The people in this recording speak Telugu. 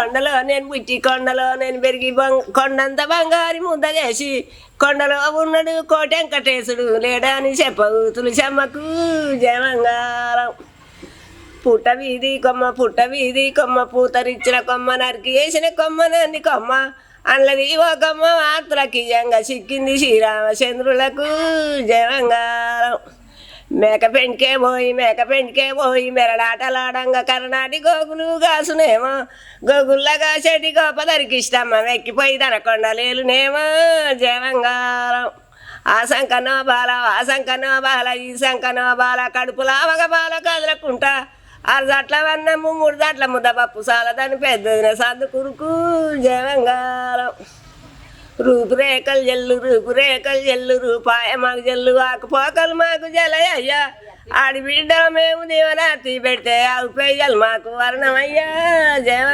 కొండలో నేను పుట్టి కొండలో నేను పెరిగి కొండంత బంగారి ముద్ద చేసి కొండలో ఉన్నాడు కోటెంకటేశుడు లేడా అని చెప్పవు తులసమ్మకు జయమంగారం. పుట్ట వీధి కొమ్మ పూతరిచ్చిన కొమ్మ నరికి వేసిన కొమ్మ నంది కొమ్మ అన్నది ఓ కొమ్మ మాత్రకియంగా సిక్కింది శ్రీరామచంద్రులకు జయమంగారం. మేక పెంటికే పోయి మెరడాటలాడంగా కర్ణాటి గోగులు కాసునేమో గోగుల్లగా చెటి గోప దరికిష్టమ్మ వెక్కిపోయి దనకొండలేలునేమో జయమంగారం. ఆ సంకనో బాల ఈ సంకనో బాల కడుపులావగ బాల కదలకుంటా 6 జట్ల వన్నము 3 జట్ల ముద్దపప్పు సాలదని పెద్దదిన సర్దుకురుకు జయమంగారం. రూపురేఖలు జల్లు రూపాయ మాకు జల్లు ఆకుపోకలు మాకు జలయ్యా ఆడి బిడ్డ మేము దీవనార్తి పెడితే ఆవు పేజలు మాకు వర్ణమయ్యా జయమంగారం.